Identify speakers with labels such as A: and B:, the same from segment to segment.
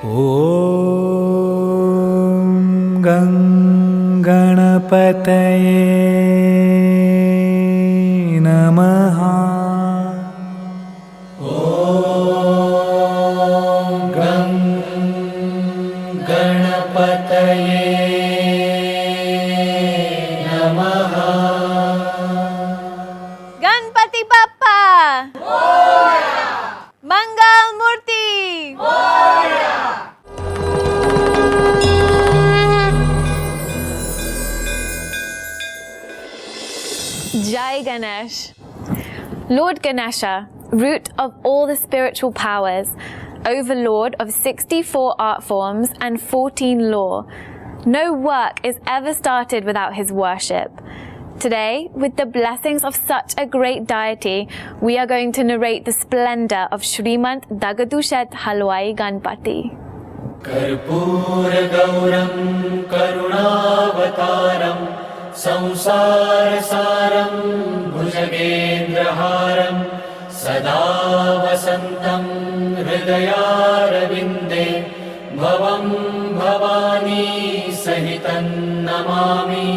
A: ॐ गणपतये नमः। गणपतये नमः।
B: गणपति बाप्पा मंगल मूर्ति Jai Ganesh. Lord Ganesha, root of all the spiritual powers, overlord of 64 art forms and 14 law, no work is ever started without his worship. Today, with the blessings of such a great deity, we are going to narrate the splendor of Shreemant Dagadusheth Halwai Ganapati.
A: कर्पूर गौरं करुणावतारं संसार सारं भुजगेन्द्रहारं सदा वसन्तं हृदयारविन्दे भवं भवानी सहितं Namami.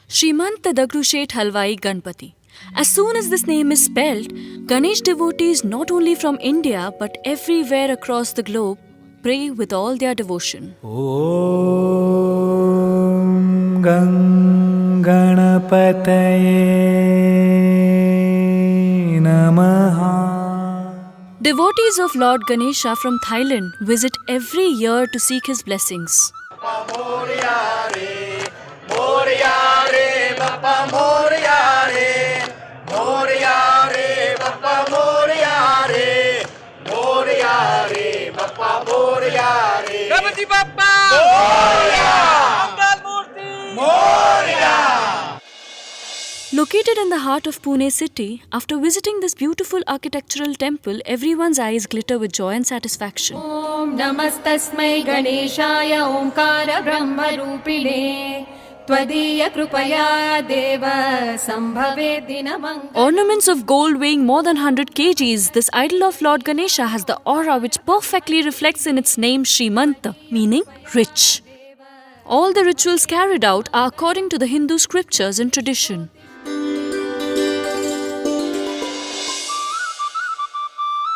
C: Shreemant Dagadusheth Halwai Ganapati. As soon as this name is spelled, Ganesh devotees not only from India but everywhere across the globe pray with all their devotion.
A: Om Ganapataye Namaha.
C: Devotees of Lord Ganesha from Thailand visit every year to seek his blessings.
D: Ganapati Bappa! Mangal Murti!
C: Located in the heart of Pune city, after visiting this beautiful architectural temple, everyone's eyes glitter with joy and satisfaction.
E: Om Namastasmai Ganeshaya Omkara Brahma Rupine Tvadiya Krupaya Deva Sambhave Dinamanga.
C: Ornaments of gold weighing more than 100 kgs, this idol of Lord Ganesha has the aura which perfectly reflects in its name Shreemant, meaning rich. All the rituals carried out are according to the Hindu scriptures and tradition.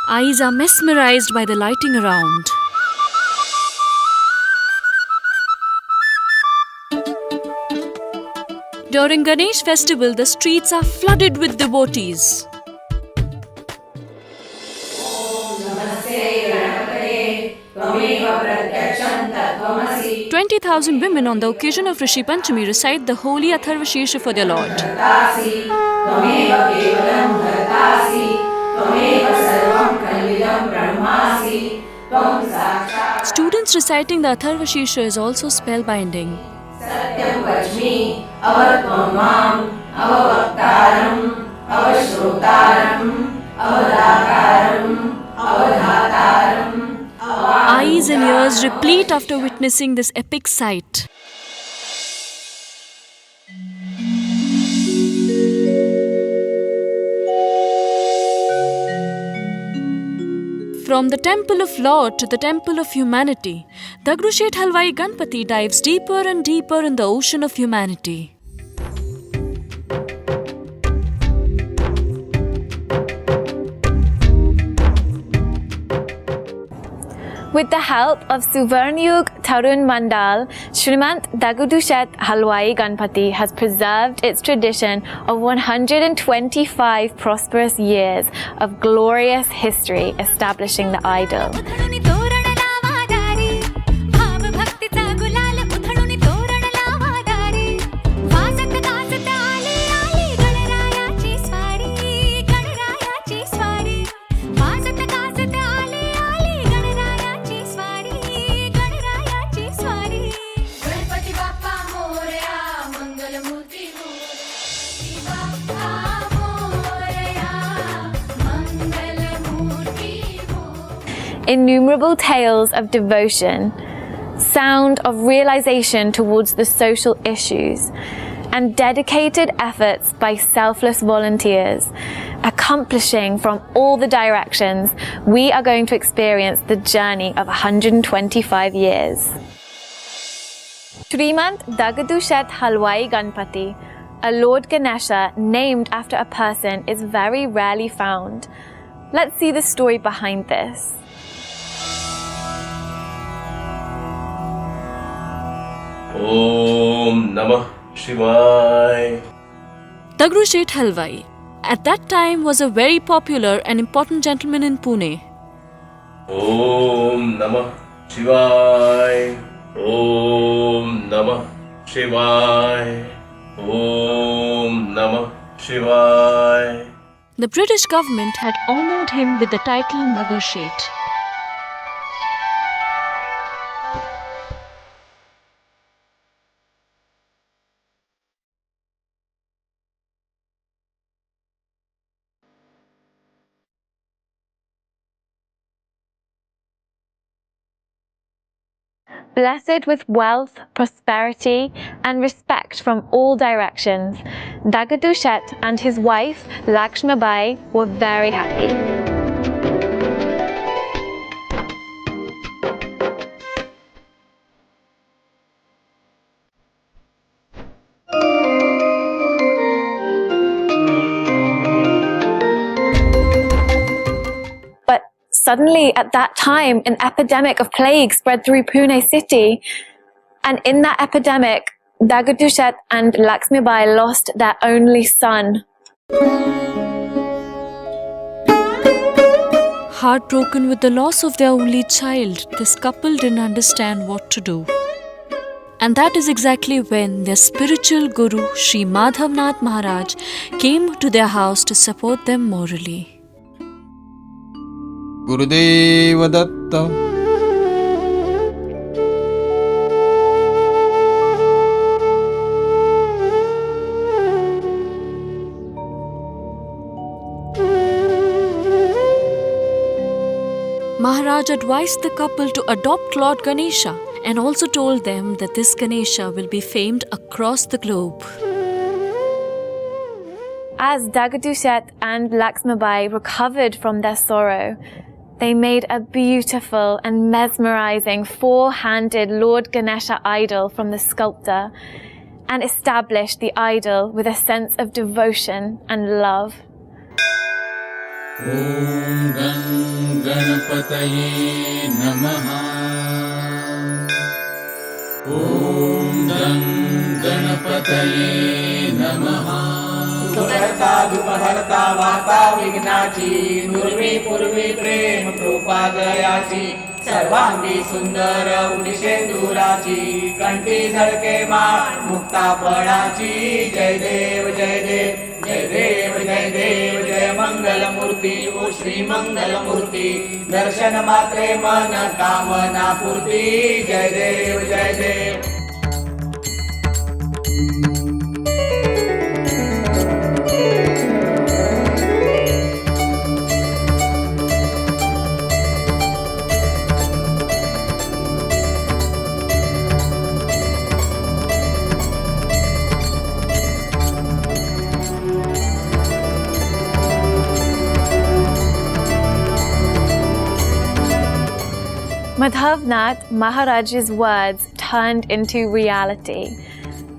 C: Eyes are mesmerized by the lighting around. During Ganesh festival, the streets are flooded with devotees. 20,000 women on the occasion of Rishi Panchami recite the holy Atharva Shirsha for their Lord. Students reciting the Atharva Shirsha is also spellbinding.
E: Satyam Vachmi, Avatmam, Avavaktaram, Avashrotaram, Avadakaram, Avadhataram.
C: Eyes and ears replete after witnessing this epic sight. From the temple of Lord to the temple of humanity, Dagadusheth Halwai Ganapati dives deeper and deeper in the ocean of humanity.
B: With the help of Suvarnyug Tarun Mandal, Shreemant Dagadusheth Halwai Ganapati has preserved its tradition of 125 prosperous years of glorious history establishing the idol. Innumerable tales of devotion, sound of realization towards the social issues, and dedicated efforts by selfless volunteers, accomplishing from all the directions, we are going to experience the journey of 125 years. Shreemant Dagadusheth Halwai Ganapati, a Lord Ganesha named after a person, is very rarely found. Let's see the story behind this.
D: Om Namah Shivaya.
C: Dagadusheth Halwai at that time was a very popular and important gentleman in Pune.
D: Om Namah Shivaya. Om Namah Shivaya. Om Namah Shivaya.
C: The British government had honored him with the title Dagadusheth.
B: Blessed with wealth, prosperity, and respect from all directions, Dagadusheth and his wife Lakshmibai were very happy. But suddenly, at that time, an epidemic of plague spread through Pune city. And in that epidemic, Dagadusheth and Lakshmibai lost their only son.
C: Heartbroken with the loss of their only child, this couple didn't understand what to do. And that is exactly when their spiritual guru, Sri Madhavnath Maharaj, came to their house to support them morally.
A: Gurudeva Datta.
C: Maharaj advised the couple to adopt Lord Ganesha and also told them that this Ganesha will be famed across the globe.
B: As Dagadusheth and Lakshmibai recovered from their sorrow, they made a beautiful and mesmerizing four-handed Lord Ganesha idol from the sculptor and established the idol with a sense of devotion and love.
A: Om Ganapataye Namaha. Om Ganapataye Namaha.
E: सुकर्ता दुपहर्ता वार्ता विघ्नाची पूर्वी पूर्वी प्रेम कृपा दयाची सर्वांगी सुंदर उडिशेंदुराची कंठी झळके माळ मुक्ता फळाची जय देव जय देव जय देव जय देव जय मंगल मूर्ती ओ श्री मंगल मूर्ती दर्शन मात्रे मन कामना पूर्ती जय देव जय देव.
B: Madhavnath Maharaj's words turned into reality.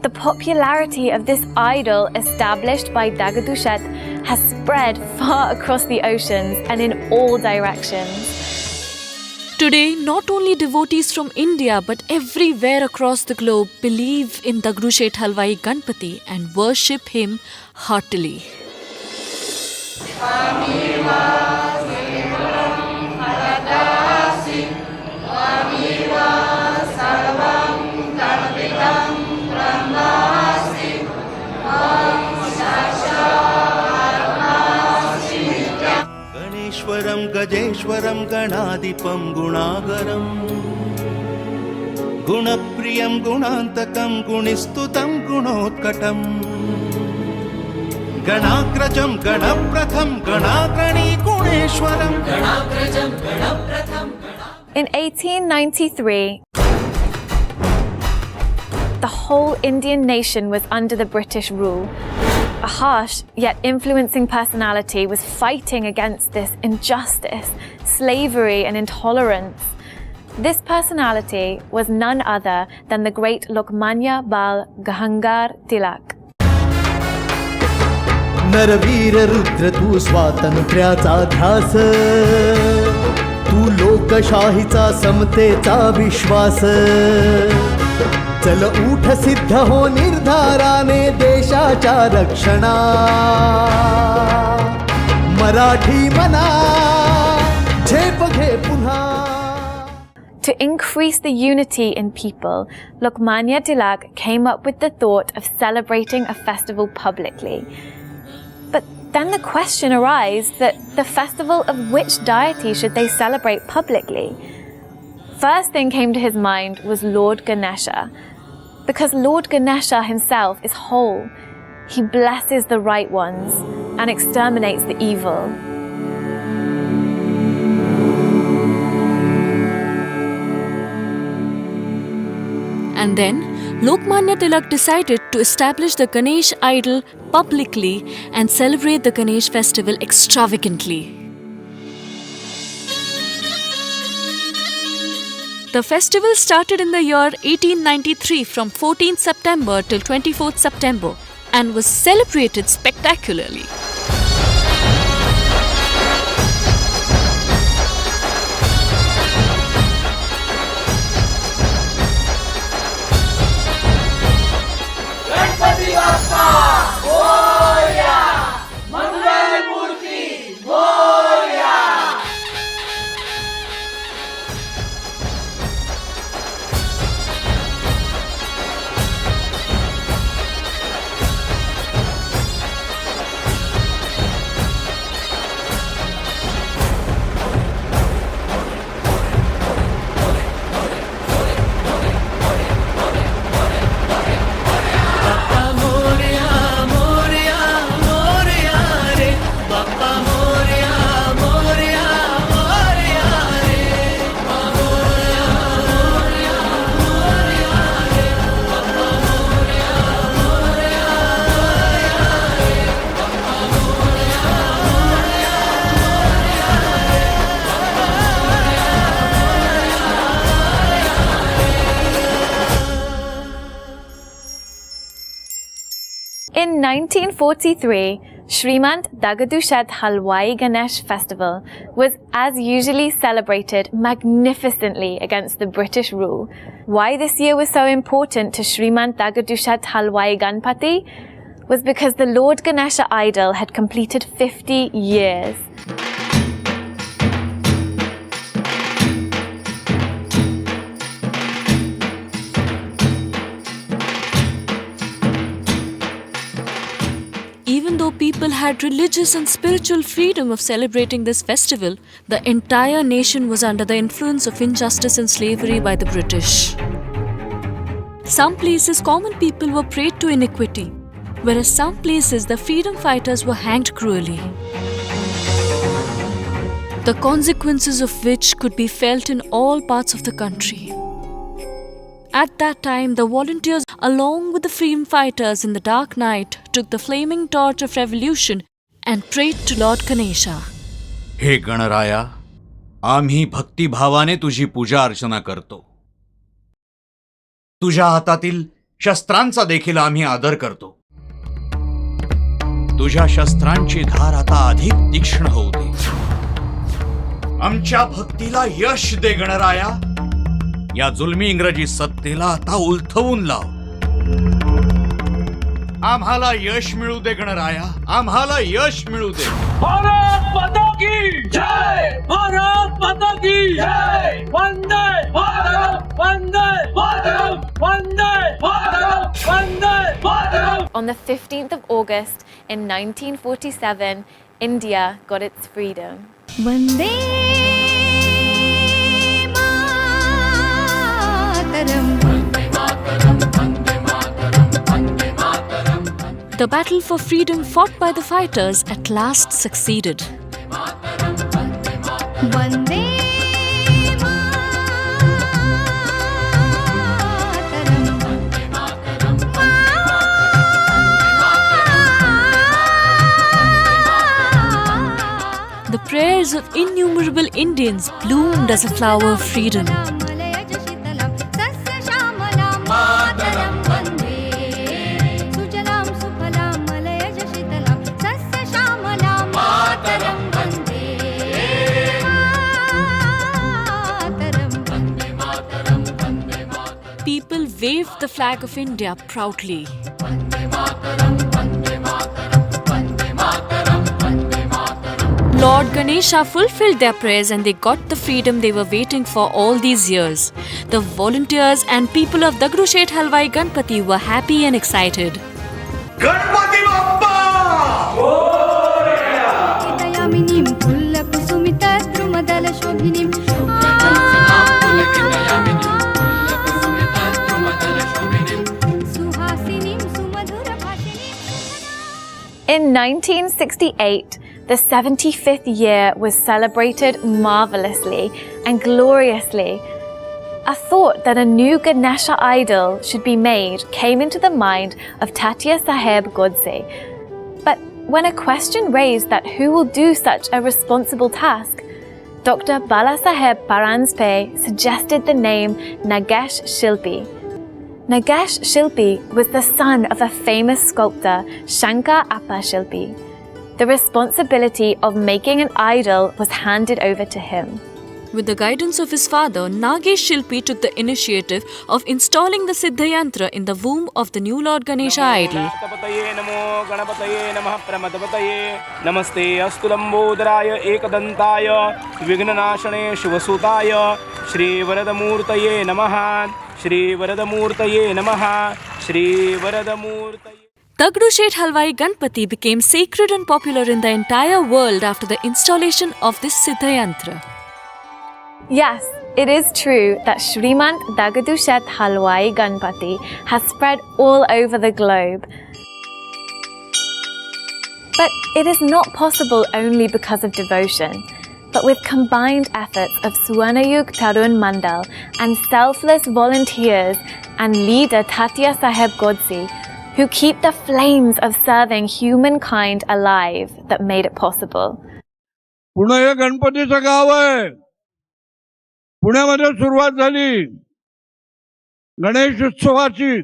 B: The popularity of this idol established by Dagadusheth has spread far across the oceans and in all directions.
C: Today, not only devotees from India but everywhere across the globe believe in Dagadusheth Halwai Ganapati and worship him heartily.
F: गणेश्वरं गजेश्वरं गणाधिपं गुणागरं गुणप्रियं गुणान्तकं गुणिस्तुतं गुणोत्कटं गणाग्रजं गणप्रथं गणाग्रणी गुणेश्वरं.
B: In 1893, the whole Indian nation was under the British rule. A harsh yet influencing personality was fighting against this injustice, slavery, and intolerance. This personality was none other than the great Lokmanya Bal Gangadhar Tilak.
G: Narveer Rudra तू स्वातंत्र्याचा ध्यास, तू लोकशाहीचा समतेचा विश्वास. चल उठ सिद्ध हो निर्धाराने देशाच्या रक्षणा. मराठी मना झेप घे पुन्हा.
B: To increase the unity in people, Lokmanya Tilak came up with the thought of celebrating a festival publicly. But then the question arose that the festival of which deity should they celebrate publicly? First thing came to his mind was Lord Ganesha, because Lord Ganesha himself is whole. He blesses the right ones and exterminates the evil.
C: And then Lokmanya Tilak decided to establish the Ganesh idol publicly and celebrate the Ganesh festival extravagantly. The festival started in the year 1893 from 14th September till 24th September and was celebrated spectacularly.
E: Ganpati Bappa Morya, मंगल मूर्ती Morya.
B: In 1943, Shreemant Dagadusheth Halwai Ganesh festival was as usually celebrated magnificently against the British rule. Why this year was so important to Shreemant Dagadusheth Halwai Ganapati was because the Lord Ganesha idol had completed 50 years.
C: Even though people had religious and spiritual freedom of celebrating this festival, the entire nation was under the influence of injustice and slavery by the British. Some places common people were preyed to iniquity, whereas some places the freedom fighters were hanged cruelly. The consequences of which could be felt in all parts of the country. At that time, the volunteers, along with the freedom fighters in the dark night, took the flaming torch of revolution and prayed to Lord Ganesha.
H: हे गणराया, आम्ही भक्तिभावाने तुझी पूजा अर्चना करतो. तुझ्या हातातील शस्त्रांचा देखील आम्ही आदर करतो. तुझ्या शस्त्रांची धार आता अधिक तीक्ष्ण होऊ दे. आमच्या भक्तीला यश दे गणराया. या जुलमी इंग्रजी सत्तेला आता उलथवून लाव. आम्हाला यश मिळू दे गणराया. आम्हाला यश मिळू दे.
E: भारत माता की जय. भारत माता की जय. Vande Mataram. Vande Mataram. Vande Mataram. Vande Mataram.
B: On the 15th of August in 1947, India got its freedom.
I: Vande
C: The battle for freedom fought by the fighters at last succeeded.
I: Vande Mataram.
C: lives of innumerable Indians bloomed as a flower of freedom. People waved the flag of India proudly. Lord Ganesha fulfilled their prayers and they got the freedom they were waiting for all these years. The volunteers and people of Dagadusheth Halwai Ganapati were happy and excited.
H: Ganpati Bappa
B: In 1968, the 75th year was celebrated marvelously and gloriously. A thought that a new Ganesha idol should be made came into the mind of Tatya Saheb Godse. But when a question raised that who will do such a responsible task, Dr. Balasaheb Paranspe suggested the name Nagesh Shilpi. Nagesh Shilpi was the son of a famous sculptor, Shankar Appa Shilpi. The responsibility of making an idol was handed over to him.
C: With the guidance of his father, Nagesh Shilpi took the initiative of installing the Siddhayantra in the womb of the new Lord Ganesha idol.
E: नमो गणपतये नमः प्रमदपतये नमस्ते अस्तु लंबोदराय एकदंताय विघ्ननाशने शुभसुताय श्रीवरदमूर्तये नमः श्रीवरदमूर्तये नमः श्रीवरदमूर्तये.
C: Dagadusheth Halwai Ganapati became sacred and popular in the entire world after the installation of this Siddhayantra.
B: Yes, it is true that Shreemant Dagadusheth Halwai Ganapati has spread all over the globe. But it is not possible only because of devotion, but with combined efforts of Swarnayug Tarun Mandal and selfless volunteers and leader Tatya Saheb Godse, who keep the flames of serving humankind alive that made it possible.
I: Pune हे गणपतीचं गाव आहे. पुण्यामध्ये सुरुवात झाली गणेश उत्सवाची.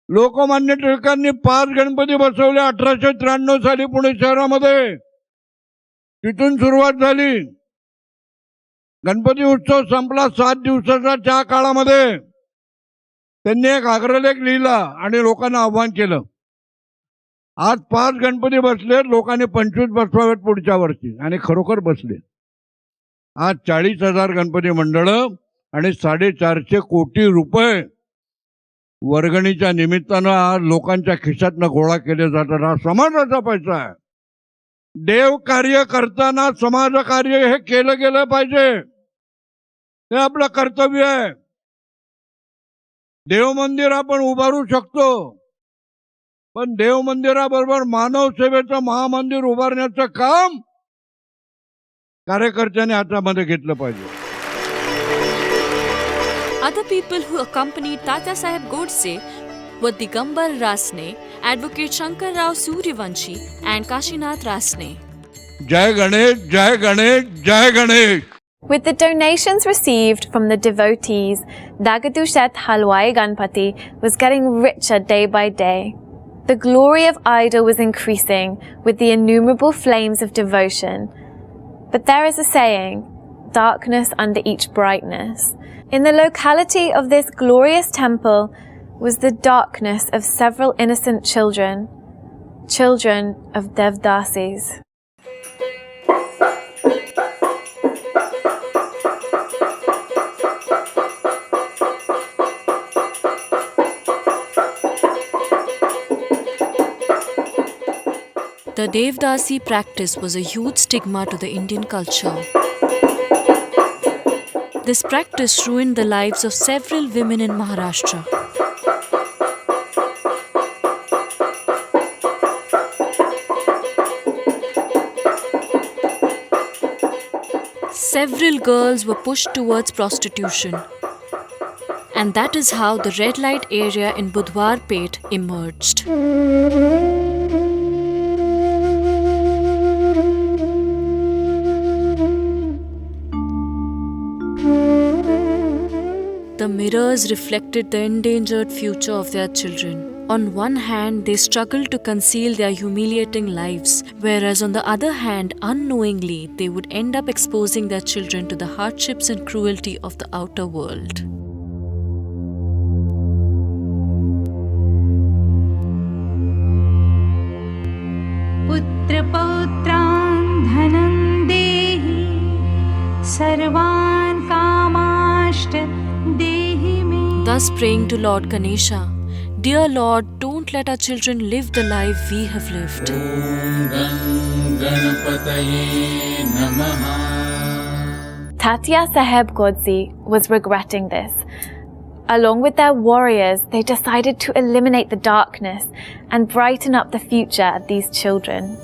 I: लोकमान्य टिळकांनी 5 गणपती बसवले 1893 साली पुणे शहरामध्ये. तिथून सुरुवात झाली. गणपती उत्सव संपला 7 दिवसाच्या त्या काळामध्ये त्यांनी एक आग्रहलेख लिहिला आणि लोकांना आव्हान केलं. आज 5 गणपती बसले, लोकांनी 25 बसवावेत पुढच्या वर्षी आणि खरोखर बसले. आज 40,000 गणपती मंडळ आणि 450 कोटी रुपये वर्गणीच्या निमित्तानं आज लोकांच्या खिशातनं गोळा केले जातात. हा समाजाचा पैसा आहे. देव कार्य करताना समाज कार्य हे केलं गेलं पाहिजे. हे आपलं कर्तव्य आहे. देव मंदिर आपण उभारू शकतो, पण देव मंदिराबरोबर मानव सेवेचं महामंदिर उभारण्याचं काम कार्यकर्त्यांनी हातामध्ये घेतलं पाहिजे.
C: Other people who accompanied Tatya Saheb Godse were Digambar Rasne, Advocate Shankar Rao Suryavanshi and Kashinath Rasne.
I: जय गणेश, जय गणेश, जय Ganesh.
B: With the donations received from the devotees, Dagadusheth Halwai Ganapati was getting richer day by day. The glory of idol was increasing with the innumerable flames of devotion. But there is a saying, darkness under each brightness. In the locality of this glorious temple was the darkness of several innocent children, children of Devdasis.
C: The Devdasi practice was a huge stigma to the Indian culture. This practice ruined the lives of several women in Maharashtra. Several girls were pushed towards prostitution. And that is how the red light area in Budhwarpet emerged. the mirrors reflected the endangered future of their children. On one hand, they struggled to conceal their humiliating lives, whereas on the other hand, unknowingly, they would end up exposing their children to the hardships and cruelty of the outer world.
J: पुत्रपौत्रान् धनं देहि सर्वान् कामाश्च देहि मे.
C: Thus praying to Lord Ganesha, Dear Lord, don't let our children live the life we have lived.
A: ॐ गणपतये नमः.
B: Tatya Saheb Godse was regretting this. Along with their warriors, they decided to eliminate the darkness and brighten up the future of these children.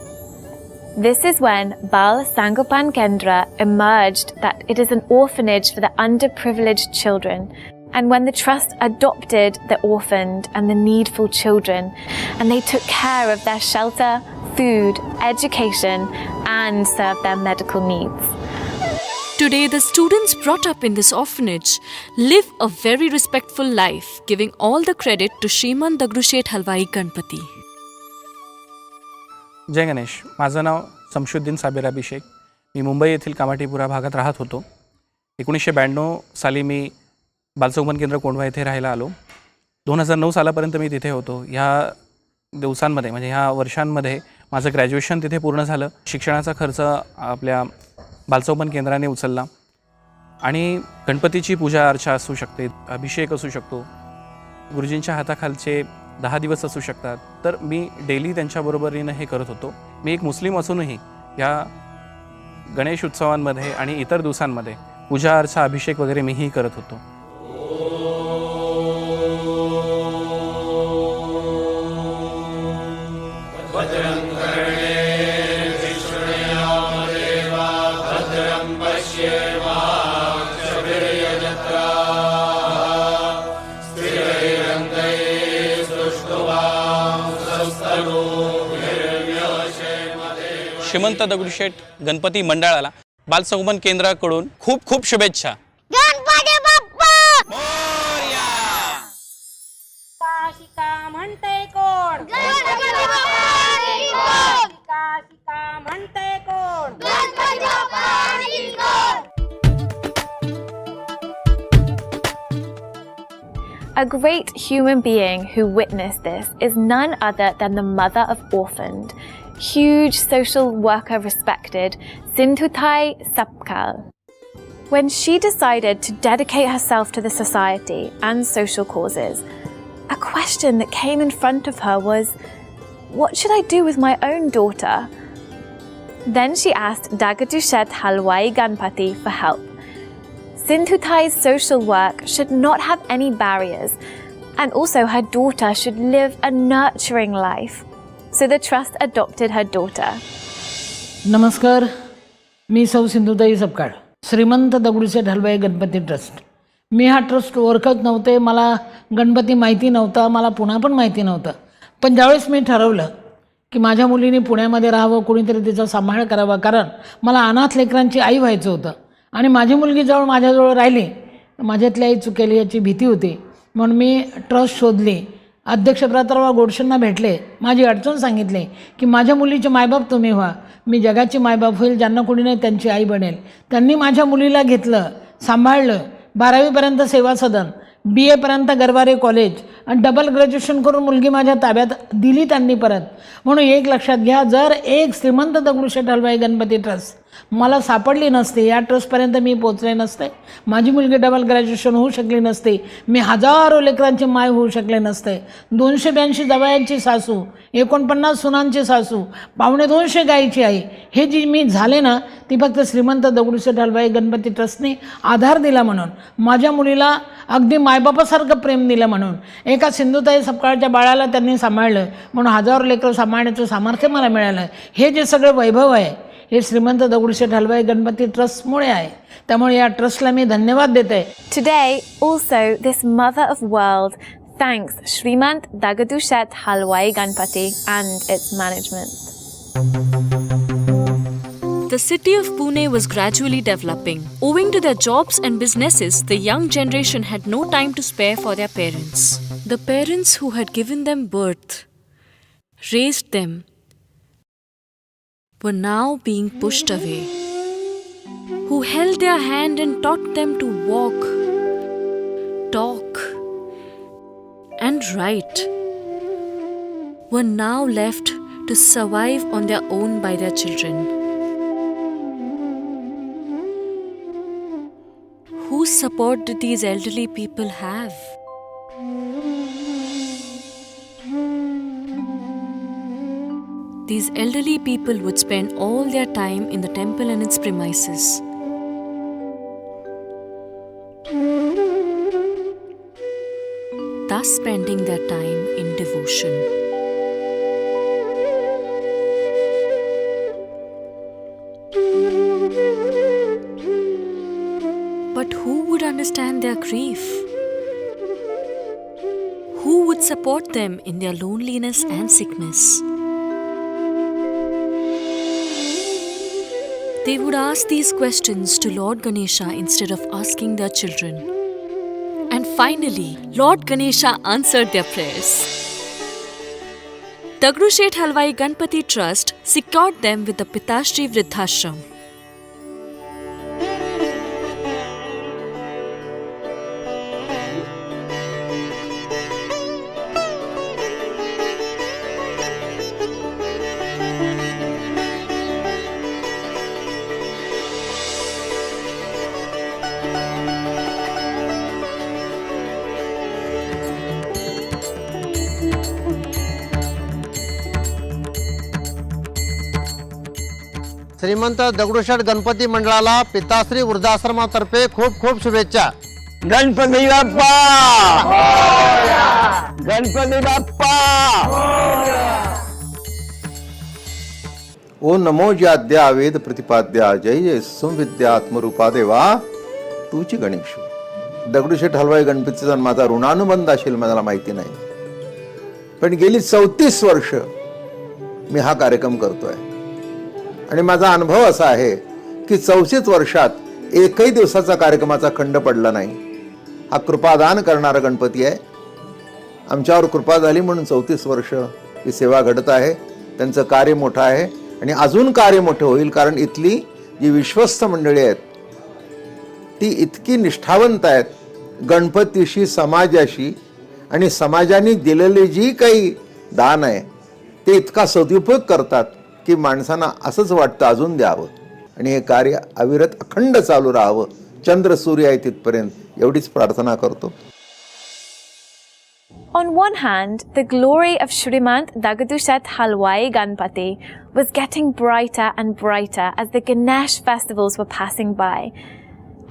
B: This is when Bal Sangopan Kendra emerged that it is an orphanage for the underprivileged children, and when the trust adopted the orphaned and the needful children, and they took care of their shelter, food, education, and served their medical needs.
C: Today, the students brought up in this orphanage live a very respectful life, giving all the credit to Shreemant Dagadusheth Halwai Ganapati.
K: जय गणेश. माझं नाव शमशुद्दीन साबिर अभिषेक. मी मुंबई येथील कामाठीपुरा भागात राहत होतो. 1992 साली मी बालसंगोपन केंद्र कोंढवा येथे राहायला आलो. 2009 सालापर्यंत मी तिथे होतो. ह्या दिवसांमध्ये म्हणजे ह्या वर्षांमध्ये माझं ग्रॅज्युएशन तिथे पूर्ण झालं. शिक्षणाचा खर्च आपल्या बालसंगोपन केंद्राने उचलला आणि गणपतीची पूजा अर्चा असू शकते, अभिषेक असू शकतो, गुरुजींच्या हाताखालचे 10 दिवस असू शकतात. तर मी डेली त्यांच्याबरोबरीनं हे करत होतो. मी एक मुस्लिम असूनही या गणेश उत्सवांमध्ये आणि इतर दिवसांमध्ये पूजा अर्चा अभिषेक वगैरे मीही करत होतो. श्रीमंत दगडूशेठ गणपती मंडळाला बालसंगोपन केंद्राकडून खूप खूप शुभेच्छा.
J: गणपती बाप्पा मोरया. काशिका म्हणते कोण? गणपती बाप्पा. काशिका म्हणते कोण? Ganpati Bappa.
B: A great human being who witnessed this is none other than the mother of orphaned, huge social worker respected Sindhutai Sapkal. When she decided to dedicate herself to the society and social causes, a question that came in front of her was, what should I do with my own daughter? Then she asked Dagadusheth Halwai Ganapati for help. Sindhutai's social work should not have any barriers, and also her daughter should live a nurturing life. So the trust adopted her daughter.
L: नमस्कार, मी सौ सिंधुताई सपकाळ, श्रीमंत Dagdusheth Halwai Ganpati trust. मी हा trust ओळखत नव्हते, मला गणपती माहिती नव्हता, मला पुणा पण माहिती नव्हतं. पण ज्यावेळेस मी ठरवलं की माझ्या मुलीने पुण्यामध्ये राहावं, कोणीतरी तिचा सांभाळ करावा, कारण मला अनाथ लेकरांची आई व्हायचं होतं आणि माझी मुलगी माझ्याजवळ राहिली, माझ्यातली आई चुकेल याची भीती होती. म्हणून मी ट्रस्ट शोधली, अध्यक्ष प्रतापराव गोडसेंना भेटले, माझी अडचण सांगितली की माझ्या मुलीचे मायबाप तुम्ही व्हा, मी जगाची मायबाप होईल, ज्यांना कोणी नाही त्यांची आई बनेल. त्यांनी माझ्या मुलीला घेतलं, सांभाळलं. 12वीपर्यंत सेवा सदन, BA पर्यंत गरवारे कॉलेज आणि डबल ग्रॅज्युएशन करून मुलगी माझ्या ताब्यात दिली त्यांनी परत. म्हणून एक लक्षात घ्या, जर एक श्रीमंत दगडूशेठ हलवाई गणपती ट्रस्ट मला सापडली नसते, या ट्रस्टपर्यंत मी पोचले नसते, माझी मुलगी डबल ग्रॅज्युएशन होऊ शकली नसते, मी हजारो लेकरांची माय होऊ शकले नसते, 282 जवयांची सासू, 49 सुनांची सासू, 250 गायीची आई, हे जी मी झाले ना, ती फक्त श्रीमंत दगडूशेठ हलवाई गणपती ट्रस्टने आधार दिला म्हणून, माझ्या मुलीला अगदी मायबापासारखं प्रेम दिलं म्हणून, एका सिंधुताई सपकाळच्या बाळाला त्यांनी सांभाळलं म्हणून हजारो लेकरं सांभाळण्याचं सामर्थ्य मला मिळालं. हे जे सगळं वैभव आहे हे श्रीमंत दगडूशेठ हलवाई गणपती ट्रस्टमुळे आहे. त्यामुळे या ट्रस्टला मी धन्यवाद देते.
B: Today, also, this mother of world thanks Shreemant Dagadusheth Halwai Ganapati and its management.
C: The city of Pune was gradually developing. Owing to their jobs and businesses, the young generation had no time to spare for their parents. The parents who had given them birth, raised them, were now being pushed away. Who held their hand and taught them to walk, talk, and write, were now left to survive on their own by their children. Whose support did these elderly people have? These elderly people would spend all their time in the temple and its premises. Thus spending their time in devotion. But who would understand their grief? Who would support them in their loneliness and sickness? They would ask these questions to Lord Ganesha instead of asking their children. And finally, Lord Ganesha answered their prayers. Dagadusheth Halwai Ganapati Trust secured them with the Pitashri Vridhashram.
M: श्रीमंत दगडूशेठ गणपती मंडळाला पिताश्री वृद्धाश्रमातर्फे खूप खूप शुभेच्छा.
N: गणपती बाप्पा, गणपती बाप्पा.
O: ओ नमो ज्याद्या वेद प्रतिपाद्या जय जय संविद्यात्मरूपा देवा तूची गणेश. दगडूशेठ हलवाई गणपतीचा माझा ऋणानुबंध असेल मला माहिती नाही, पण गेली 34 वर्ष मी हा कार्यक्रम करतोय आणि माझा अनुभव असा आहे की 34 वर्षात एकही दिवसाचा कार्यक्रमाचा खंड पडला नाही. हा कृपादान करणारा गणपती आहे. आमच्यावर कृपा झाली म्हणून 34 वर्ष ही सेवा घडत आहे. त्यांचं कार्य मोठं आहे आणि अजून कार्य मोठं होईल, कारण इथली जी विश्वस्त मंडळी आहेत ती इतकी निष्ठावंत आहेत गणपतीशी, समाजाशी, आणि समाजाने दिलेली जी काही दान आहे ते इतका सदुपयोग करतात की माणसांना असंच वाटतं अजून द्यावं आणि हे कार्य अविरत अखंड चालू राहावं. चंद्र सूर्य आहे तिथपर्यंत एवढीच प्रार्थना करतो.
B: On one hand, the glory of Shreemant Dagadusheth Halwai Ganapati was getting brighter and brighter as the Ganesh festivals were passing by.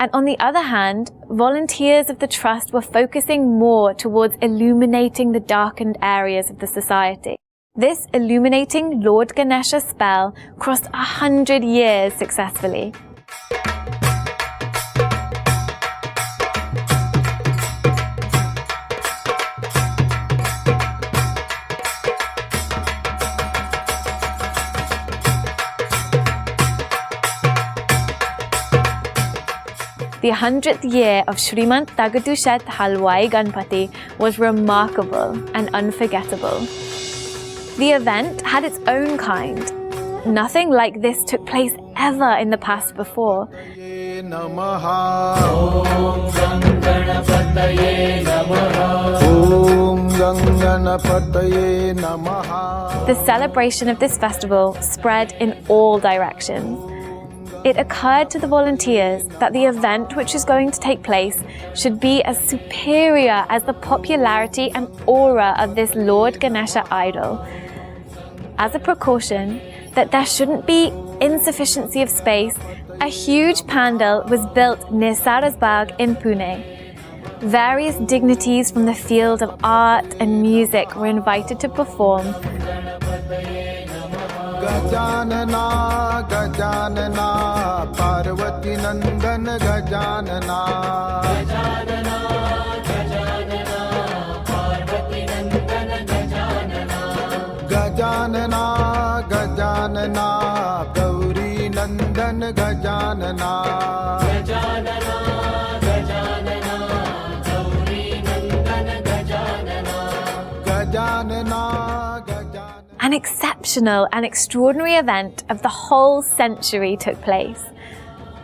B: And on the other hand, volunteers of the trust were focusing more towards illuminating the darkened areas of the society. This illuminating Lord Ganesha spell crossed 100 years successfully. The 100th year of Shreemant Dagadusheth Halwai Ganapati was remarkable and unforgettable. The event had its own kind. Nothing like this took place ever in the past before. The celebration of this festival spread in all directions. It occurred to the volunteers that the event which is going to take place should be as superior as the popularity and aura of this Lord Ganesha idol. As a precaution that there shouldn't be insufficiency of space, a huge pandal was built near Sarasbag in Pune. Various dignitaries from the field of art and music were invited to perform.
P: Gajanana Gajanana Parvati Nandan Gajanana Gajanana Gajanana Parvati Nandan Gajanana Gajanana Gajanana Gauri Nandan Nandan Gajanana
E: Gajanana Gajanana Gauri Nandan Gajanana
P: Gajanana
B: An exceptional and extraordinary event of the whole century took place.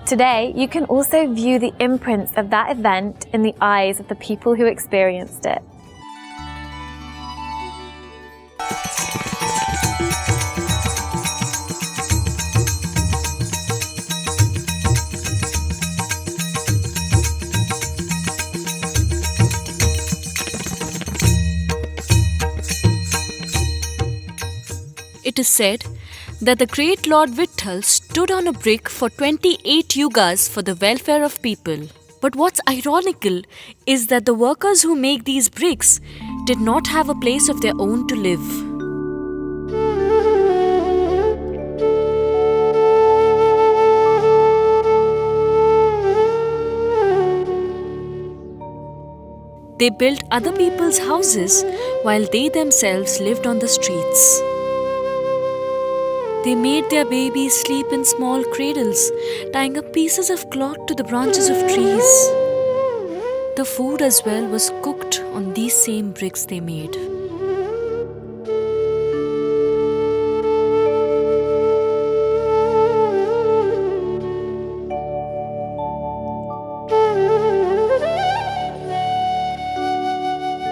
B: Today, you can also view the imprints of that event in the eyes of the people who experienced it.
C: It is said that the great Lord Vitthal stood on a brick for 28 yugas for the welfare of people. But what's ironical is that the workers who make these bricks did not have a place of their own to live. They built other people's houses while they themselves lived on the streets. They made their babies sleep in small cradles, tying up pieces of cloth to the branches of trees. The food as well was cooked on these same bricks they made.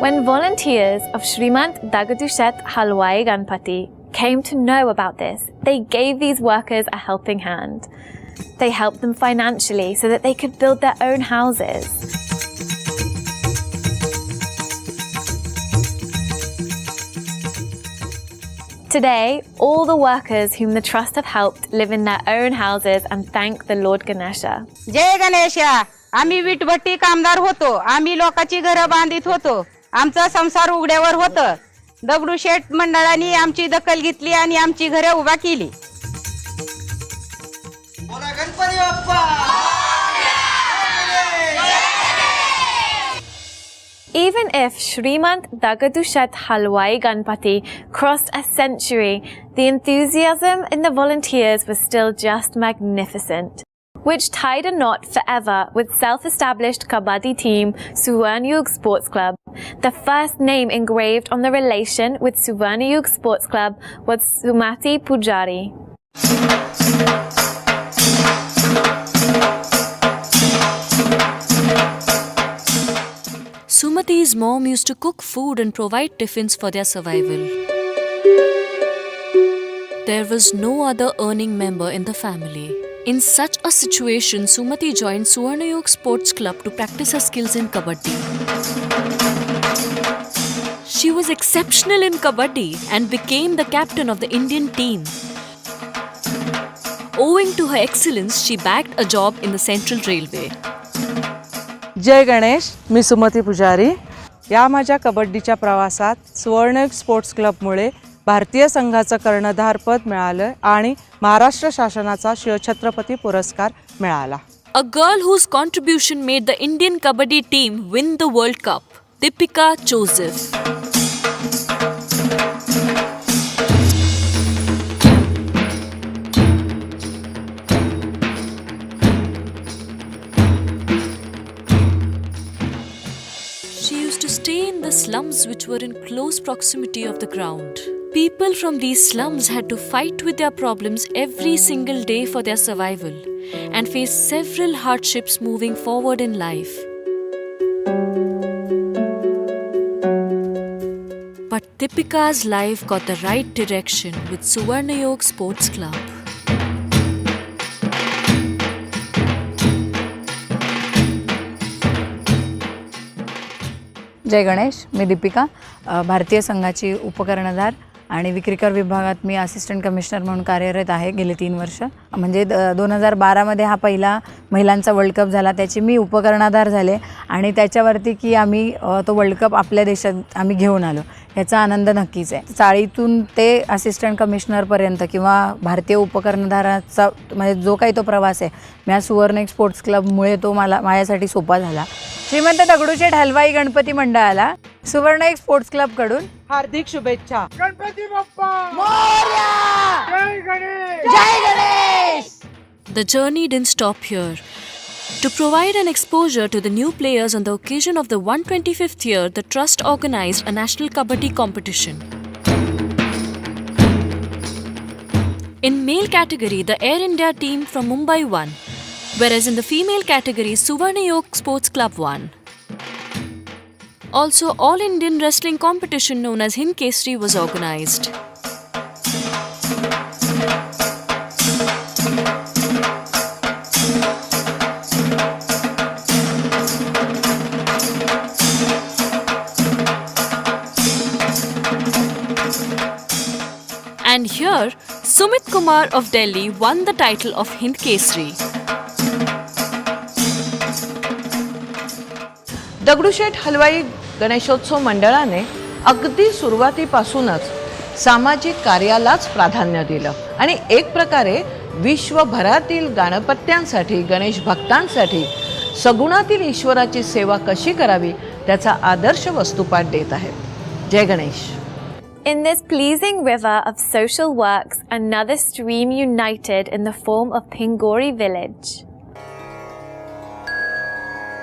B: When volunteers of Shreemant Dagadusheth Halwai Ganapati came to know about this, they gave these workers a helping hand. They helped them financially so that they could build their own houses. Today, all the workers whom the trust have helped live in their own houses and thank the Lord Ganesha.
J: जय गणेशा. आम्ही विटभट्टी कामदार होतो. आम्ही लोकांची घरं बांधित होतो. आमचा संसार उघड्यावर होतं. दगडूशेठ मंडळाने आमची दखल घेतली आणि आमची घरे उभा केली.
E: बोला Ganpati Bappa.
B: Even if Shreemant Dagadusheth Halwai Ganapati crossed a century, the enthusiasm in the volunteers was still just magnificent, which tied a knot forever with self-established Kabaddi team Suvarnayug Sports Club. The first name engraved on the relation with Suvarnayug Sports Club was Sumati Pujari.
C: Sumati's mom used to cook food and provide tiffins for their survival. There was no other earning member in the family. In such a situation, Sumati joined Suvarnayug Sports Club to practice her skills in Kabaddi. She was exceptional in Kabaddi and became the captain of the Indian team. Owing to her excellence, she bagged a job in the Central Railway.
Q: जय गणेश. मी सुमती पुजारी. या माझ्या कबड्डीच्या प्रवासात सुवर्णयुग sports क्लबमुळे भारतीय संघाचं कर्णधारपद मिळालं आणि महाराष्ट्र शासनाचा शिवछत्रपती पुरस्कार मिळाला.
C: A girl whose contribution made the Indian Kabaddi team win the World Cup, Deepika Joseph. She used to stay in the slums which were in close proximity of the ground. People from these slums had to fight with their problems every single day for their survival and face several hardships moving forward in life. But Deepika's life got the right direction with Suvarnayug Sports Club.
R: जय गणेश. मी दीपिका, भारतीय संघाची उपकर्णधार आणि विक्रीकर विभागात मी assistant commissioner म्हणून कार्यरत आहे गेली 3 वर्ष. म्हणजे 2012मध्ये हा पहिला महिलांचा वर्ल्ड कप झाला, त्याची मी उपकर्णधार झाले आणि त्याच्यावरती की आम्ही तो वर्ल्ड कप आपल्या देशात आम्ही घेऊन आलो, याचा आनंद नक्कीच आहे. चाळीतून ते असिस्टंट कमिशनरपर्यंत किंवा भारतीय उपकर्णधाराचा म्हणजे जो काही तो प्रवास आहे, मी सुवर्णयुग स्पोर्ट्स क्लबमुळे तो माझ्यासाठी सोपा झाला. श्रीमंत दगडूशेठ हलवाई गणपती मंडळाला सुवर्णयुग स्पोर्ट्स क्लबकडून
Q: हार्दिक शुभेच्छा.
E: गणपती बाप्पा
R: मोरया.
E: जय गणेश.
R: जय Ganesh.
C: The journey didn't stop here. To provide an exposure to the new players on the occasion of the 125th year, the Trust organized a national Kabaddi competition. In male category, the Air India team from Mumbai won, whereas in the female category, Suvarnayog Sports Club won. Also, All Indian Wrestling competition known as Hind Kesari was organized. And here, Sumit Kumar of Delhi won the title of Hind Kesari.
S: Dagdusheth Halwai Ganeshotsav मंडळाने अगदी सुरुवातीपासूनच सामाजिक कार्यालाच प्राधान्य दिलं आणि एक प्रकारे विश्वभरातील गणपत्यांसाठी गणेश भक्तांसाठी सगुणातील ईश्वराची सेवा कशी करावी त्याचा आदर्श वस्तुपाठ देत आहे. जय Ganesh.
B: In this pleasing river of social works, another stream united in the form of Pingori village.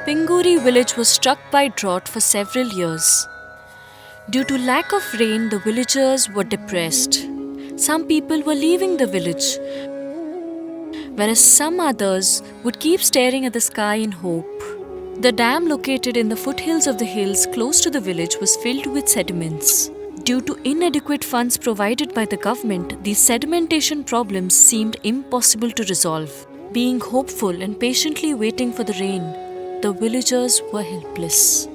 C: Pingori village was struck by drought for several years. Due to lack of rain, the villagers were depressed. Some people were leaving the village, whereas some others would keep staring at the sky in hope. The dam located in the foothills of the hills close to the village was filled with sediments. Due to inadequate funds provided by the government, these sedimentation problems seemed impossible to resolve. Being hopeful and patiently waiting for the rain, the villagers were helpless.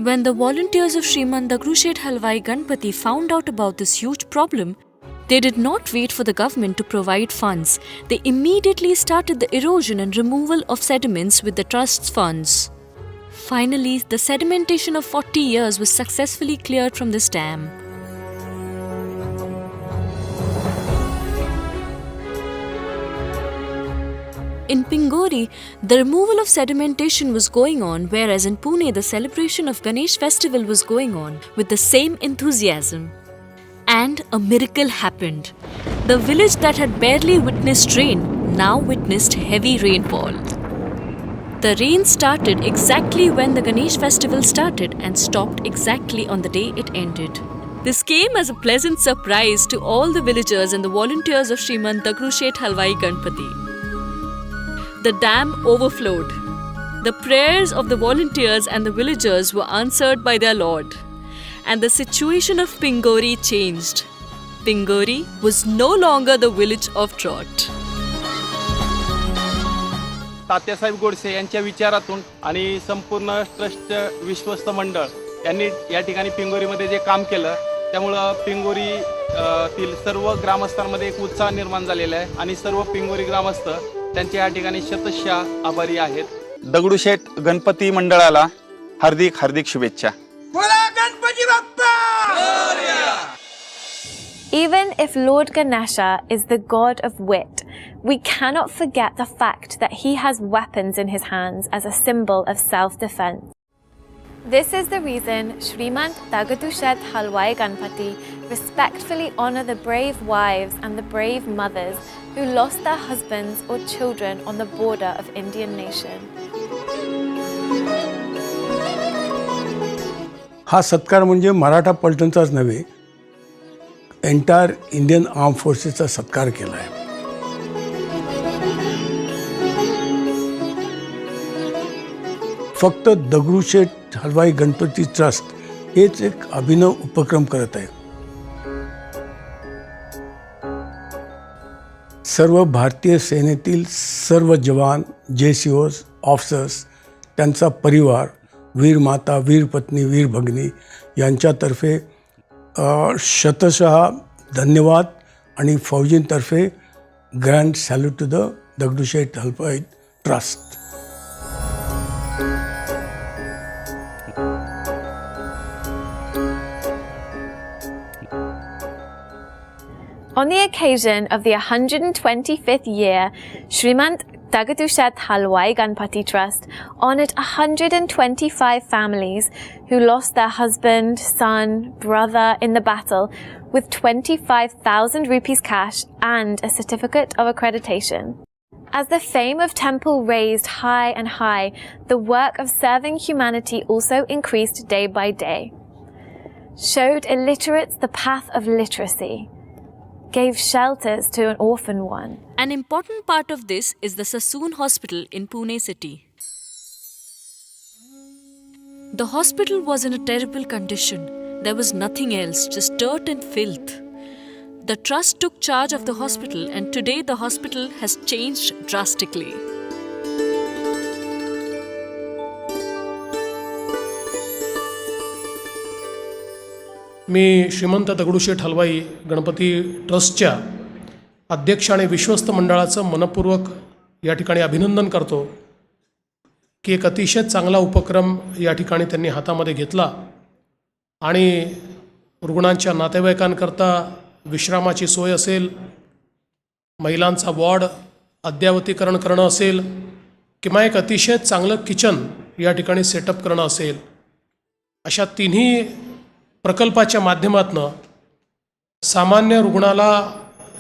C: When the volunteers of Shreemant Dagadusheth Halwai Ganapati found out about this huge problem, they did not wait for the government to provide funds. They immediately started the erosion and removal of sediments with the trust's funds. Finally, the sedimentation of 40 years was successfully cleared from this dam. In Pingori, the removal of sedimentation was going on, whereas in Pune, the celebration of Ganesh festival was going on with the same enthusiasm. And a miracle happened. The village that had barely witnessed rain now witnessed heavy rainfall. The rain started exactly when the Ganesh festival started and stopped exactly on the day it ended. This came as a pleasant surprise to all the villagers and the volunteers of Shreemant Dagadusheth Halwai Ganapati. The dam overflowed. The prayers of the volunteers and the villagers were answered by their Lord, and the situation of Pingori changed. Pingori was no longer the village of drought.
T: Tatyasaheb Godse यांच्या विचारातून आणि संपूर्ण trust विश्वस्त मंडळ यांनी या ठिकाणी पिंगोरीमध्ये जे काम केलं त्यामुळं पिंगोरी तील सर्व ग्रामस्थांमध्ये एक उत्साह निर्माण झालेला आहे आणि सर्व पिंगोरी ग्रामस्थ त्यांच्या या ठिकाणी शतशः आभारी आहेत.
U: दगडूशेठ गणपती मंडळाला हार्दिक हार्दिक शुभेच्छा.
E: Ganpati Bappa.
B: Even if Lord Ganesha is the god of wit, we cannot forget the fact that he has weapons in his hands as a symbol of self-defense. This is the reason Shreemant Dagadusheth Halwai Ganapati respectfully honor the brave wives and the brave mothers who lost their husbands or children on the border of Indian nation.
V: हा सत्कार म्हणजे मराठा पलटणचाच नव्हे, entire Indian arm फोर्सेसचा सत्कार केला आहे. फक्त Dagdusheth Halwai Ganpati trust हेच एक अभिनव उपक्रम करत आहे. सर्व भारतीय सेनेतील सर्व जवान, JCOs, ऑफिसर्स, त्यांचा परिवार, वीर माता, वीर पत्नी, वीर भगिनी यांच्यातर्फे शतशः धन्यवाद आणि फौजींतर्फे grand salute to the Dagdusheth Halwai trust.
B: On the occasion of the 125th year, Shreemant Dagadusheth Halwai Ganapati Trust honoured 125 families who lost their husband, son, brother in the battle with 25,000 rupees cash and a certificate of accreditation. As the fame of temple raised high and high, the work of serving humanity also increased day by day. Showed illiterates the path of literacy, gave shelters to an orphan one.
C: An important part of this is the Sassoon Hospital in Pune city. The hospital was in a terrible condition. There was nothing else, just dirt and filth. The trust took charge of the hospital, and today the hospital has changed drastically.
D: मी श्रीमंत दगडूशेठ हलवाई गणपती ट्रस्टच्या अध्यक्ष आणि विश्वस्त मंडळाचं मनपूर्वक या ठिकाणी अभिनंदन करतो की एक अतिशय चांगला उपक्रम या ठिकाणी त्यांनी हातामध्ये घेतला आणि रुग्णांच्या नातेवाईकांकरता विश्रामाची सोय असेल, महिलांचा वॉर्ड अद्ययावतीकरण करणं असेल किंवा एक अतिशय चांगलं किचन या ठिकाणी सेटअप करणं असेल, अशा तिन्ही प्रकल्पाच्या माध्यमातून सामान्य रुग्णाला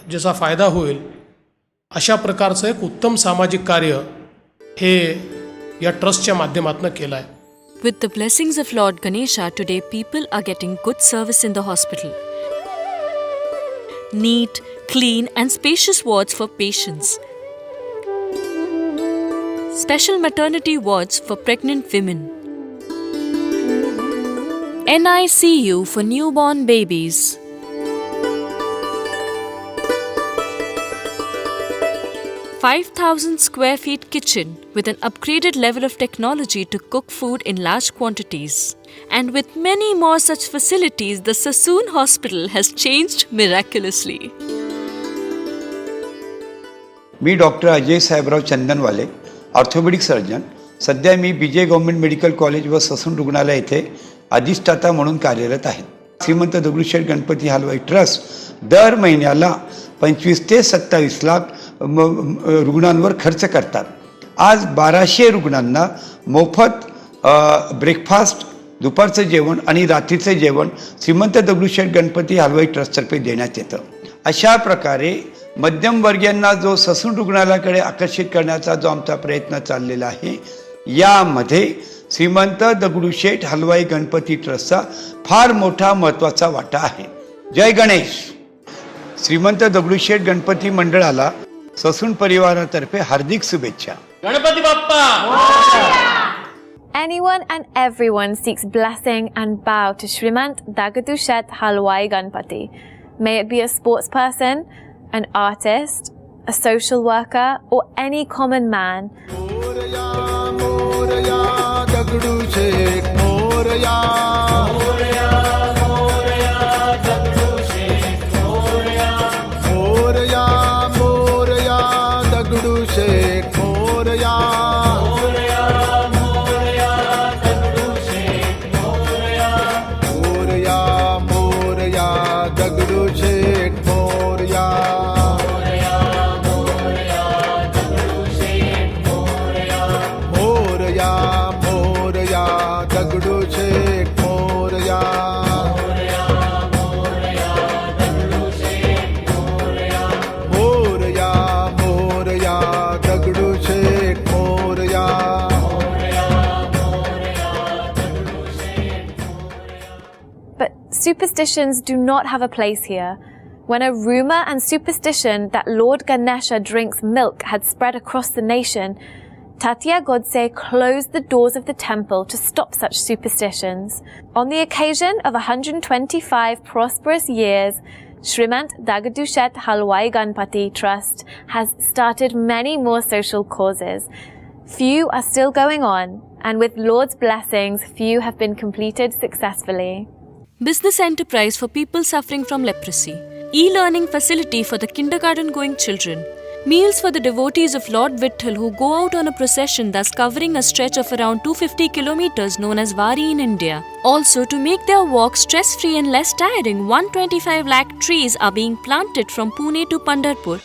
D: ज्याचा फायदा होईल अशा प्रकारचं एक उत्तम सामाजिक कार्य हे या ट्रस्टच्या माध्यमातून केलं आहे.
C: With the blessings of Lord Ganesha, today people are getting good service in the hospital. Neat, clean and spacious wards for patients. Special maternity wards for pregnant women. NICU for newborn babies. $5,000 square feet kitchen with an upgraded level of technology to cook food in large quantities. And with many more such facilities, the Sassoon Hospital has changed miraculously.
F: Me doctor Ajay Sahebrao Chandanwale, orthopaedic surgeon. सध्या मी BJ government medical college व ससून रुग्णालय येथे अधिष्ठाता म्हणून कार्यरत आहे. श्रीमंत दगडूशेठ गणपती हलवाई trust दर महिन्याला 25 ते 27 लाख रुग्णांवर खर्च करतात. आज 1200 रुग्णांना मोफत ब्रेकफास्ट, दुपारचं जेवण आणि रात्रीचं जेवण श्रीमंत दगडूशेठ गणपती हलवाई ट्रस्टतर्फे देण्यात येतं. अशा प्रकारे मध्यमवर्गीयांना जो ससून रुग्णालयाकडे आकर्षित करण्याचा जो आमचा प्रयत्न चाललेला आहे, यामध्ये श्रीमंत दगडूशेठ हलवाई गणपती ट्रस्टचा फार मोठा महत्त्वाचा वाटा आहे. जय गणेश. श्रीमंत दगडूशेठ गणपती मंडळाला ससून परिवारातर्फे हार्दिक शुभेच्छा.
E: Ganpati Bappa.
B: Anyone and everyone seeks blessing and bow to Shreemant Dagadusheth Halwai Ganapati. May it be a sports person, an artist, a social worker, or any common man.
P: Morya Morya Dagdusheth Morya. Morya Morya Dagdusheth Morya. Morya Morya Dagdusheth Morya. Morya Morya Dagdusheth Morya. Morya Morya Dagdusheth Morya. Morya Morya Dagdusheth Morya. Morya Morya Dagdusheth Morya.
B: But superstitions do not have a place here. When a rumor and superstition that Lord Ganesha drinks milk had spread across the nation, Tatya Godse closed the doors of the temple to stop such superstitions. On the occasion of 125 prosperous years, Shreemant Dagadusheth Halwai Ganapati Trust has started many more social causes. Few are still going on, and with Lord's blessings, few have been completed successfully.
C: Business enterprise for people suffering from leprosy. E-learning facility for the kindergarten-going children. Meals for the devotees of Lord Vitthal who go out on a procession, thus covering a stretch of around 250 kilometers known as Wari in India. Also, to make their walk stress-free and less tiring, 125 lakh trees are being planted from Pune to Pandharpur.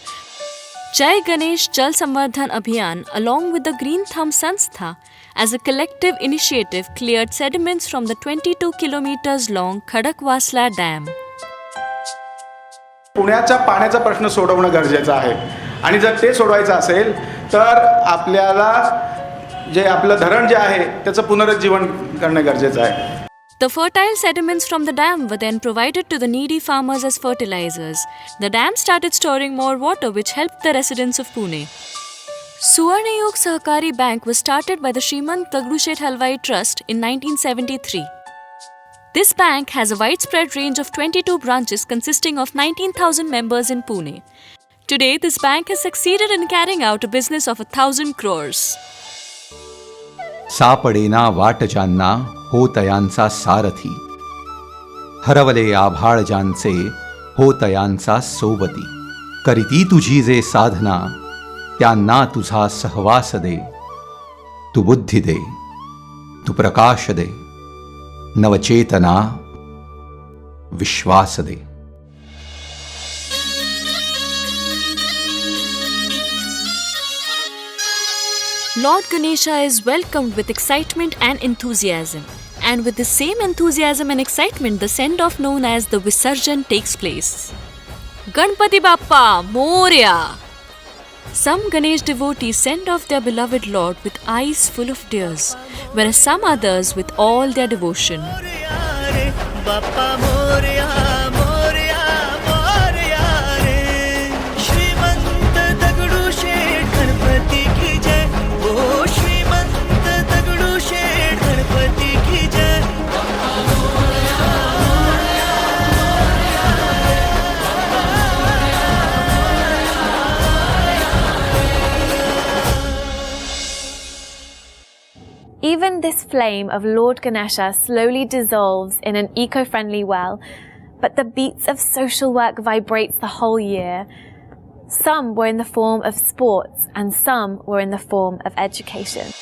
C: Jai Ganesh Jal Samvardhan Abhiyan, along with the Green Thumb Sanstha, as a collective initiative cleared sediments from the 22 kilometers long Khadakwasla Dam.
U: पुण्याच्या पाण्याचा प्रश्न सोडवणं गरजेचं आहे आणि जर ते सोडवायचं असेल तर आपल्याला जे आपलं धरण जे आहे त्याचं पुनरुज्जीवन करणं गरजेचं आहे.
C: The fertile sediments from the dam were then provided to the needy farmers as fertilizers. The dam started storing more water, which helped the residents of Pune. Suvarnayog Sahakari Bank was started by the Shreemant Dagadusheth Halwai Trust in 1973. This bank has a widespread range of 22 branches consisting of 19,000 members in Pune. Today, this bank has succeeded in carrying out a business of 1,000 crores.
G: सापडेना वाट ज्यांना होतयांचा सारथी, हरवले आभाळ ज्यांचे होतयांचा सोबती. करीती तुझी जे साधना त्यांना तुझा सहवास दे. तू बुद्धी दे, तू प्रकाश दे, नवचेतना विश्वास दे.
C: Lord Ganesha is welcomed with excitement and enthusiasm. And with the same enthusiasm and excitement, the send-off known as the Visarjan takes place. Ganapati Bappa Moria! Some Ganesh devotees send off their beloved Lord with eyes full of tears, whereas some others with all their devotion.
E: Bappa Moria, Moria, Moria re. Shreemant Dagadusheth Ganapati ki jai. Oh Shreemant Dagadusheth Ganapati ki jai.
B: Even this flame of Lord Ganesha slowly dissolves in an eco-friendly well, but the beats of social work vibrates the whole year. Some were in the form of sports and some were in the form of education.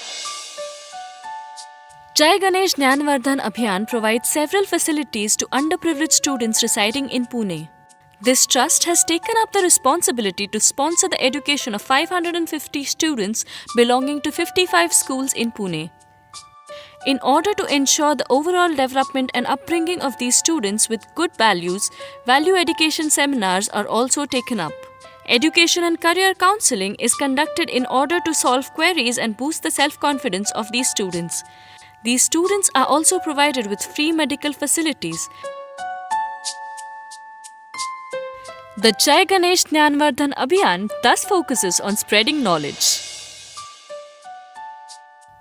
C: Jai Ganesh Jnanvardhan Abhiyan provides several facilities to underprivileged students residing in Pune. This trust has taken up the responsibility to sponsor the education of 550 students belonging to 55 schools in Pune. In order to ensure the overall development and upbringing of these students with good values, value education seminars are also taken up. Education and career counseling is conducted in order to solve queries and boost the self-confidence of these students. These students are also provided with free medical facilities. The Jai Ganesh Jnanvardhan Abhiyan thus focuses on spreading knowledge.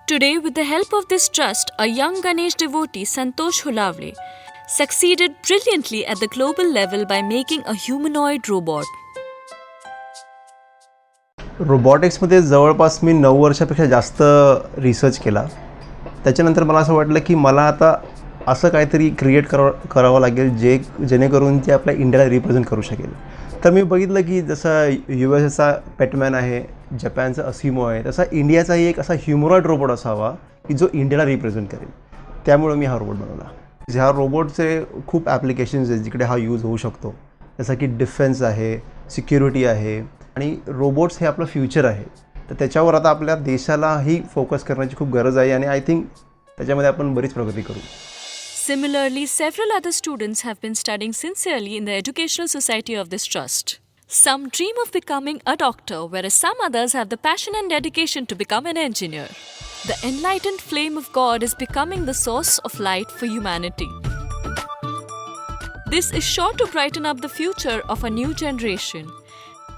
C: Today, with the help of this trust, a young Ganesh devotee, Santosh Hulavle, succeeded brilliantly at the global level by making a humanoid robot.
H: रोबॉटिक्समध्ये जवळपास मी 9 वर्षापेक्षा जास्त research केला. त्याच्यानंतर मला असं वाटलं की मला आता असं काहीतरी क्रिएट करावं लागेल जेणेकरून ते आपल्या इंडियाला रिप्रेझेंट करू शकेल. तर मी बघितलं की जसं USA पॅटमॅन आहे, जपानचा असिमो आहे, तसा इंडियाचाही एक असा ह्युमरॉइड रोबोट असावा की जो इंडियाला रिप्रेझेंट करेल. त्यामुळे मी हा रोबोट बनवला. ह्या रोबोटचे खूप ॲप्लिकेशन्स आहेत जिकडे हा यूज होऊ शकतो, जसं की डिफेन्स आहे, सिक्युरिटी आहे आणि रोबोट्स हे आपलं फ्युचर आहे. तर त्याच्यावर आता आपल्या देशालाही फोकस करण्याची खूप गरज आहे आणि आय थिंक त्याच्यामध्ये आपण बरीच प्रगती करू.
C: Similarly, several other students have been studying sincerely in the educational society of this trust. Some dream of becoming a doctor, whereas some others have the passion and dedication to become an engineer. The enlightened flame of God is becoming the source of light for humanity. This is sure to brighten up the future of a new generation.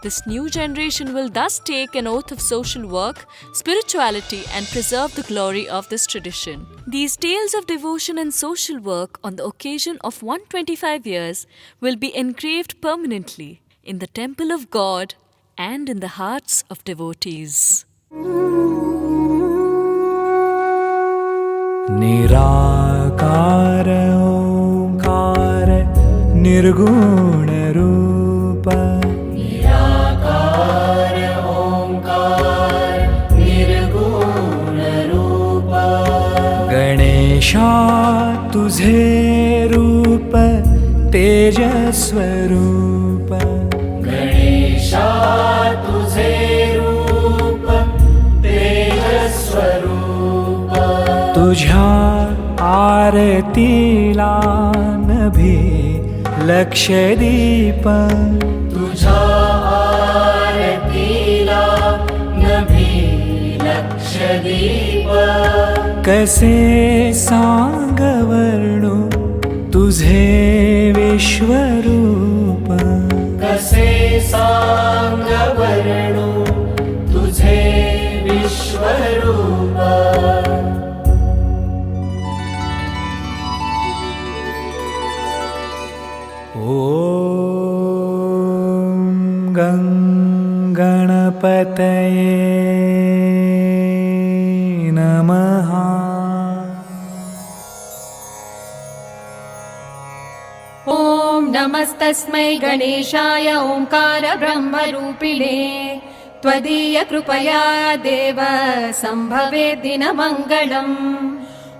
C: This new generation will thus take an oath of social work, spirituality, and preserve the glory of this tradition. These tales of devotion and social work on the occasion of 125 years will be engraved permanently in the temple of God and in the hearts of devotees.
E: निराकार ओंकार निर्गुण रूप गणेशा तुझे रूप तेजस्वरूप गणेशा तुझे
A: तुझ्या आरतीला नभे लक्षदीप
E: तुझ्या आरतीला नभी लक्षदीप
A: कसे सांग वर्णू तुझे विश्वरूप
E: कसे सांग वर्णू तुझे विश्वरूप
A: ॐ गणपतये नमः
I: ॐ नमस्तस्मै गणेशाय ओंकार ब्रह्मरूपिणे त्वदीय कृपया देव सम्भवे दिनमङ्गलम्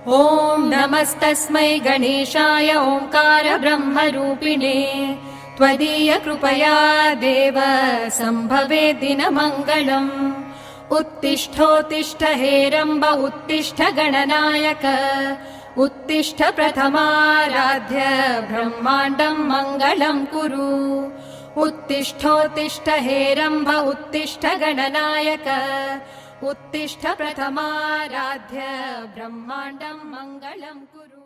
I: ॐ नमस्तस्मै गणेशाय ओंकार ब्रह्मरूपिणे त्वदीय कृपया देव सम्भवे दिनमङ्गलम् उत्तिष्ठोत्तिष्ठ हेरम्ब उत्तिष्ठ गणनायक उत्तिष्ठ प्रथमाराध्य ब्रह्माण्डं मङ्गलं कुरु उत्तिष्ठोत्तिष्ठ हेरम्ब उत्तिष्ठ गणनायक उत्तिष्ठ प्रथमाराध्य ब्रह्माण्डं मङ्गलं कुरु।